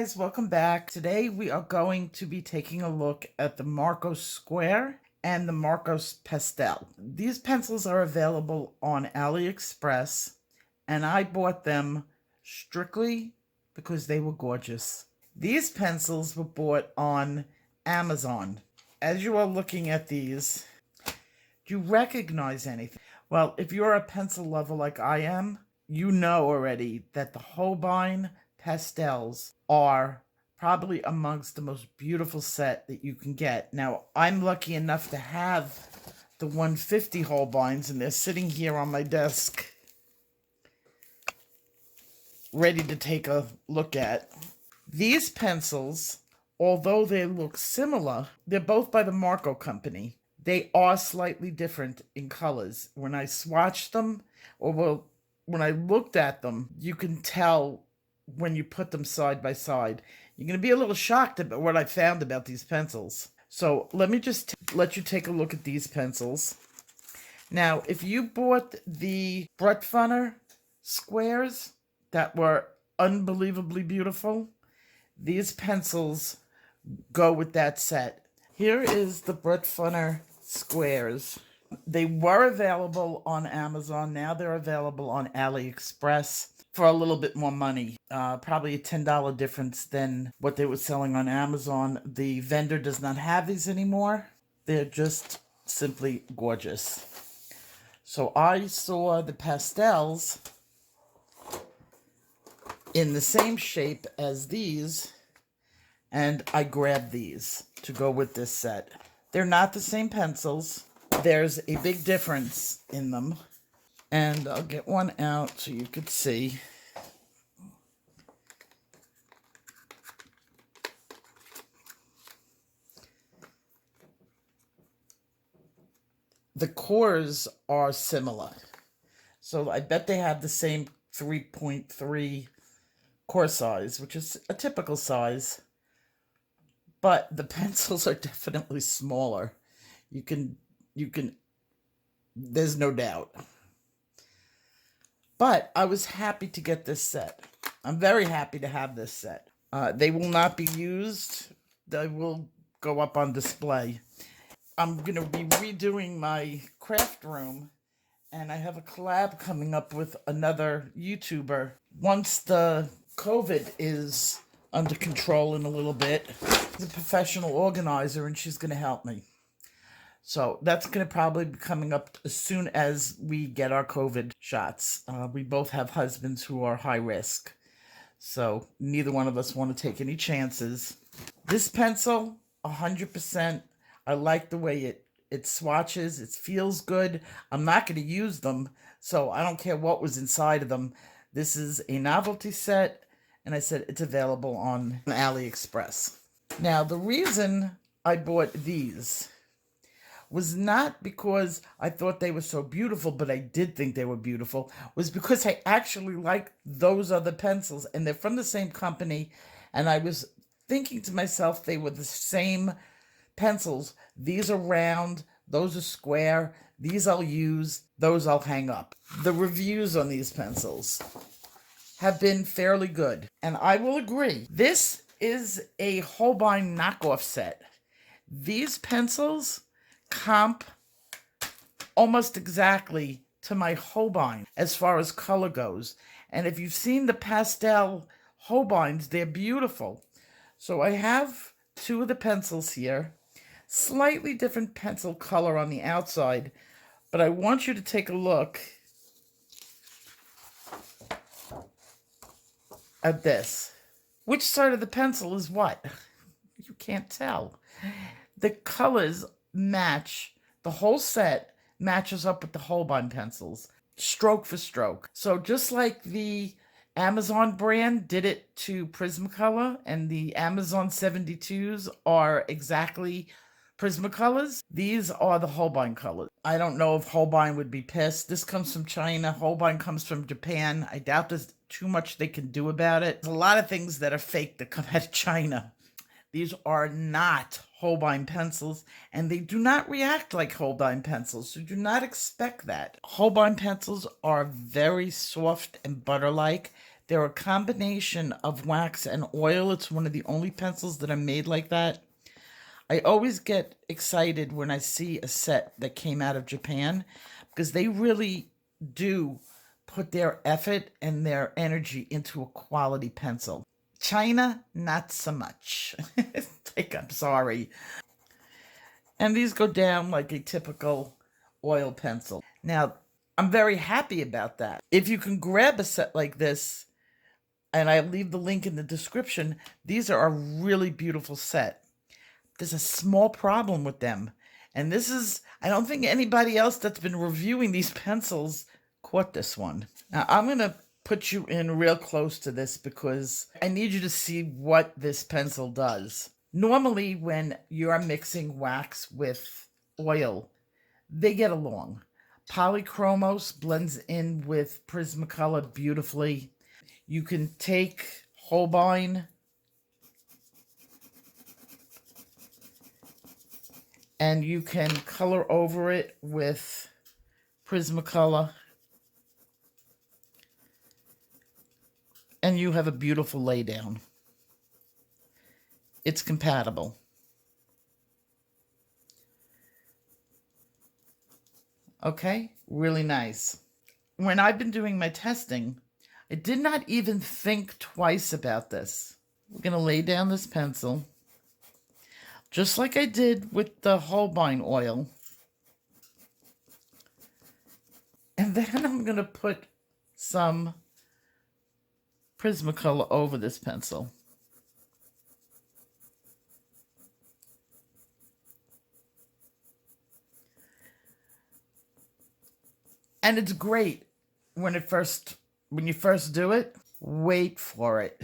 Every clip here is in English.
guys, welcome back. Today we are going to be taking a look at the Marcos Square and the Marcos Pastel. These pencils are available on AliExpress, and I bought them strictly because they were gorgeous. These pencils were bought on Amazon. As you are looking at these, do you recognize anything? Well, if you're a pencil lover like I am, you know already that the Holbein Pastels are probably amongst the most beautiful set that you can get. Now, I'm lucky enough to have the 150 Holbeins, and they're sitting here on my desk ready to take a look at. These pencils, although they look similar, they're both by the Marco company. They are slightly different in colors. When I swatched them, when I looked at them, you can tell when you put them side by side. You're going to be a little shocked about what I found about these pencils. So let me just let you take a look at these pencils. Now, if you bought the Burnishing squares that were unbelievably beautiful, these pencils go with that set. Here is the Burnishing squares. They were available on Amazon. Now they're available on AliExpress for a little bit more money. Probably a $10 difference than what they were selling on Amazon. The vendor does not have these anymore. They're just simply gorgeous. So I saw the pastels in the same shape as these, and I grabbed these to go with this set. They're not the same pencils. There's a big difference in them. And I'll get one out so you could see. The cores are similar. So I bet they have the same 3.3 core size, which is a typical size. But the pencils are definitely smaller. You can, there's no doubt. But I was happy to get this set. I'm very happy to have this set. They will not be used. They will go up on display. I'm going to be redoing my craft room, and I have a collab coming up with another YouTuber. Once the COVID is under control in a little bit, she's a professional organizer, and she's going to help me. So that's going to probably be coming up as soon as we get our COVID shots. We both have husbands who are high risk, so neither one of us want to take any chances. This pencil, 100%. I like the way it swatches. It feels good. I'm not going to use them, so I don't care what was inside of them. This is a novelty set, and I said it's available on AliExpress. Now, the reason I bought these was not because I thought they were so beautiful, but I did think they were beautiful, was because I actually like those other pencils, and they're from the same company, and I was thinking to myself they were the same pencils. These are round, those are square, these I'll use, those I'll hang up. The reviews on these pencils have been fairly good, and I will agree. This is a Holbein knockoff set. These pencils comp almost exactly to my Holbein as far as color goes. And if you've seen the pastel Holbeins, they're beautiful. So I have two of the pencils here. Slightly different pencil color on the outside, but I want you to take a look at this. Which side of the pencil is what? You can't tell. The colors match. The whole set matches up with the Holbein pencils, stroke for stroke. So just like the Amazon brand did it to Prismacolor, and the Amazon 72s are exactly Prismacolors, these are the Holbein colors. I don't know if Holbein would be pissed. This comes from China. Holbein comes from Japan. I doubt there's too much they can do about it. There's a lot of things that are fake that come out of China. These are not Holbein pencils, and they do not react like Holbein pencils, so do not expect that. Holbein pencils are very soft and butter-like. They're a combination of wax and oil. It's one of the only pencils that are made like that. I always get excited when I see a set that came out of Japan because they really do put their effort and their energy into a quality pencil. China, not so much. Like, I'm sorry. And these go down like a typical oil pencil. Now, I'm very happy about that. If you can grab a set like this, and I'll leave the link in the description, these are a really beautiful set. There's a small problem with them. And this is, I don't think anybody else that's been reviewing these pencils caught this one. Now, I'm going to put you in real close to this because I need you to see what this pencil does. Normally, when you're mixing wax with oil, they get along. Polychromos blends in with Prismacolor beautifully. You can take Holbein and you can color over it with Prismacolor. And you have a beautiful laydown. It's compatible. Okay, really nice. When I've been doing my testing, I did not even think twice about this. We're going to lay down this pencil, just like I did with the Holbein oil. And then I'm going to put some Prismacolor over this pencil. And it's great when you first do it. Wait for it.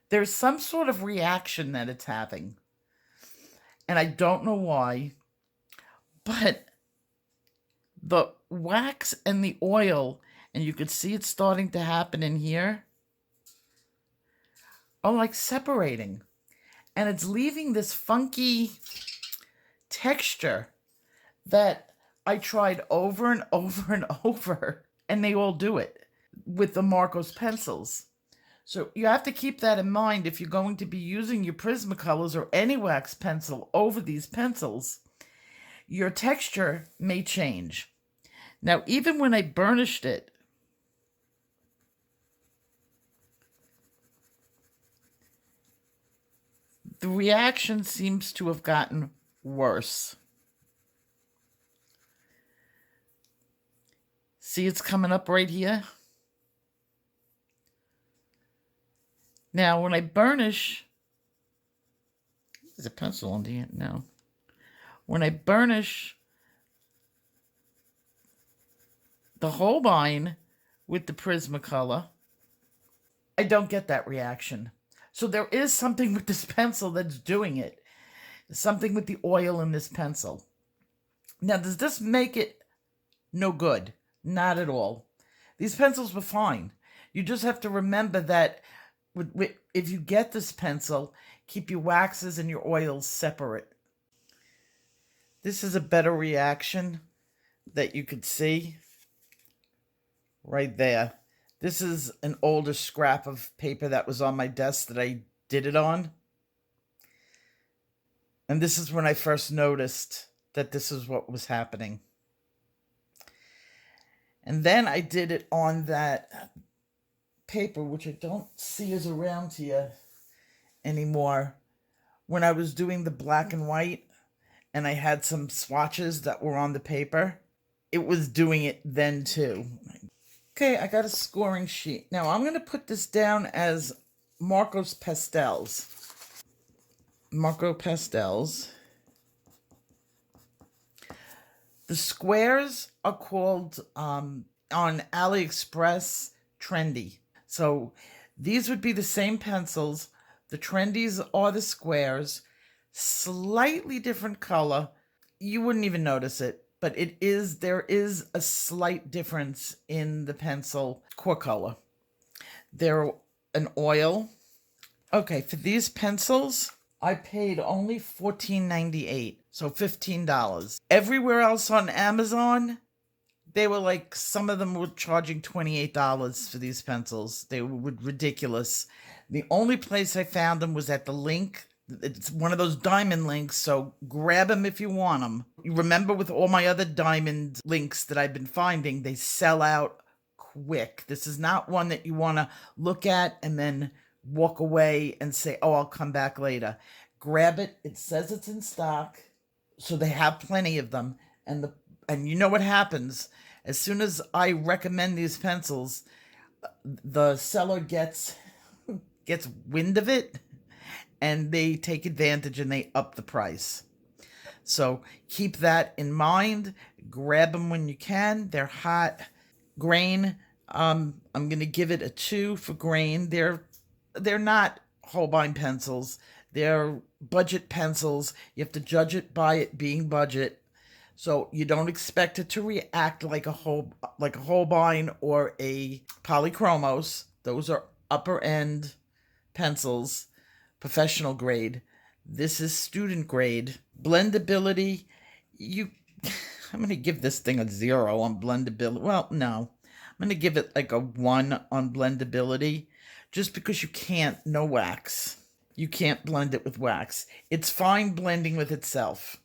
There's some sort of reaction that it's having. And I don't know why. But the wax and the oil, and you can see it starting to happen in here, are like separating. And it's leaving this funky texture that I tried over and over and over, and they all do it with the Marcos pencils. So you have to keep that in mind if you're going to be using your Prismacolors or any wax pencil over these pencils. Your texture may change. Now, even when I burnished it, the reaction seems to have gotten worse. See, it's coming up right here. Now, when I burnish, there's a pencil on the end now. When I burnish the Holbein with the Prismacolor, I don't get that reaction. So there is something with this pencil that's doing it. Something with the oil in this pencil. Now, does this make it no good? Not at all. These pencils were fine. You just have to remember that if you get this pencil, keep your waxes and your oils separate. This is a better reaction that you could see right there. This is an older scrap of paper that was on my desk that I did it on. And this is when I first noticed that this is what was happening. And then I did it on that paper, which I don't see is around here anymore, when I was doing the black and white and I had some swatches that were on the paper. It was doing it then too. Okay, I got a scoring sheet. Now I'm going to put this down as Marcos Pastels. Marco Pastels. The squares are called, on AliExpress, Trendy. So these would be the same pencils. The Trendies are the squares. Slightly different color. You wouldn't even notice it, but there is a slight difference in the pencil core color. They're an oil. Okay, for these pencils, I paid only $14.98, so $15. Everywhere else on Amazon, they were like, some of them were charging $28 for these pencils. They were ridiculous. The only place I found them was at the link. It's one of those diamond links, so grab them if you want them. You remember, with all my other diamond links that I've been finding, they sell out quick. This is not one that you want to look at and then walk away and say, oh, I'll come back later. Grab it. It says it's in stock, so they have plenty of them. And you know what happens? As soon as I recommend these pencils, the seller gets wind of it, and they take advantage and they up the price. So keep that in mind. Grab them when you can. They're hot. Grain, I'm going to give it a 2 for grain. They're not Holbein pencils. They're budget pencils. You have to judge it by it being budget. So you don't expect it to react like a Holbein or a Polychromos. Those are upper end pencils, professional grade. This is student grade. Blendability, I'm going to give this thing a 0 on blendability. Well, no. I'm going to give it like a 1 on blendability, just because you can't, no wax. You can't blend it with wax. It's fine blending with itself.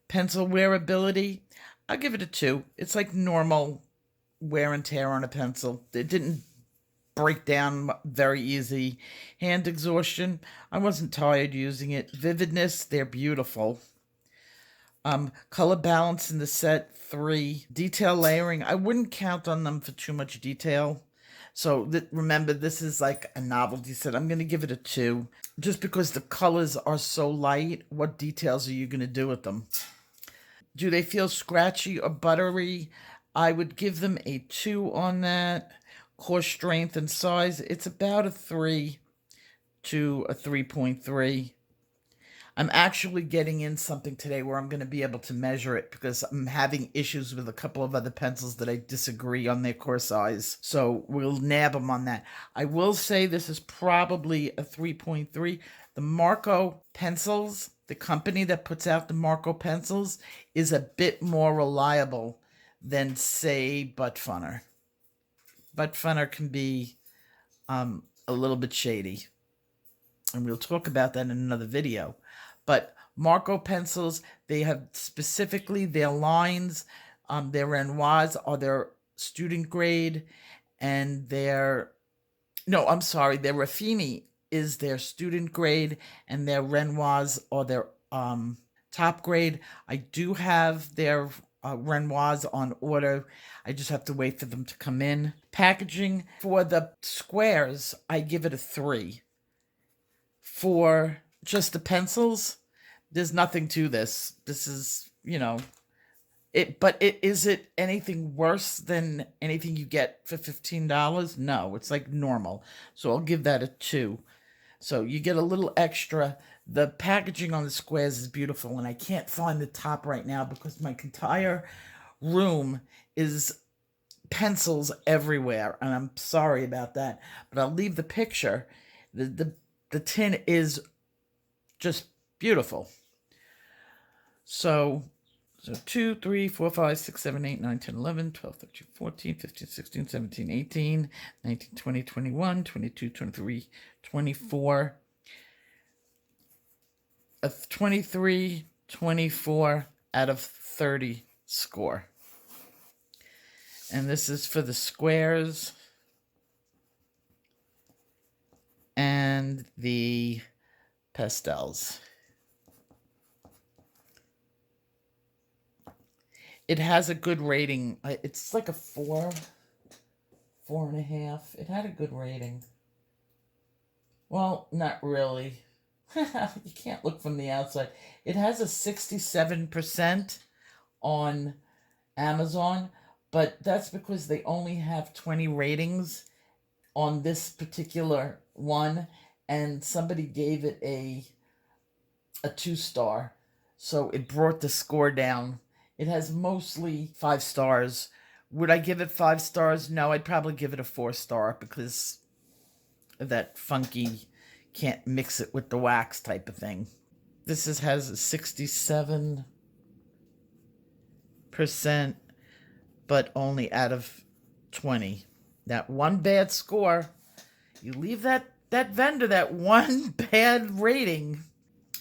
Pencil wearability, I'll give it a 2. It's like normal wear and tear on a pencil. It didn't break down very easy. Hand exhaustion, I wasn't tired using it. Vividness, they're beautiful. Color balance in the set, 3. Detail layering, I wouldn't count on them for too much detail. So remember, this is like a novelty set. I'm going to give it a 2. Just because the colors are so light, what details are you going to do with them? Do they feel scratchy or buttery? I would give them a 2 on that. Core strength and size, it's about a 3 to a 3.3. I'm actually getting in something today where I'm going to be able to measure it, because I'm having issues with a couple of other pencils that I disagree on their core size. So we'll nab them on that. I will say this is probably a 3.3. The Marco pencils, the company that puts out the Marco pencils, is a bit more reliable than, say, Butt Funner. Butt Funner can be a little bit shady, and we'll talk about that in another video. But Marco pencils, they have specifically their lines, their Renoirs are their student grade, and their Raffini is their student grade, and their Renoirs are their top grade. I do have their Renoirs on order. I just have to wait for them to come in. Packaging, for the squares, I give it a 3. For just the pencils, there's nothing to this. This is, but is it anything worse than anything you get for $15? No, it's like normal. So I'll give that a 2. So you get a little extra. The packaging on the squares is beautiful, and I can't find the top right now because my entire room is pencils everywhere, and I'm sorry about that. But I'll leave the picture. The tin is just beautiful. So 2, 3, 4, 5, 6, 7, 8, 9, 10, 11, 12, 13, 14, 15, 16, 17, 18, 19, 20, 21, 22, 23, 24. A 23, 24 out of 30 score. And this is for the squares and the pastels. It has a good rating. It's like a 4, 4.5. It had a good rating. Well, not really. You can't look from the outside. It has a 67% on Amazon, but that's because they only have 20 ratings on this particular one, and somebody gave it a 2-star, so it brought the score down. It has mostly 5 stars. Would I give it 5 stars? No, I'd probably give it a 4-star because of that funky, can't mix it with the wax type of thing. This has a 67% but only out of 20. That one bad score, you leave that vendor that one bad rating,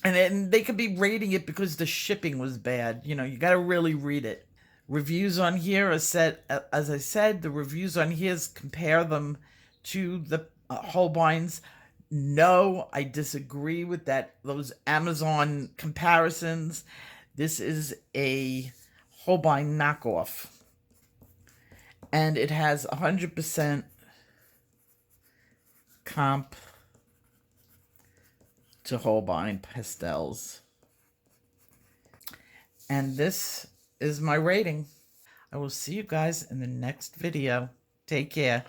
and then they could be rating it because the shipping was bad. You know, you got to really read it. Reviews on here are set, as I said, the reviews on here compare them to the Holbein's. No, I disagree with that. Those Amazon comparisons. This is a Holbein knockoff, and it has 100% comp to Holbein Pastels. And this is my rating. I will see you guys in the next video. Take care.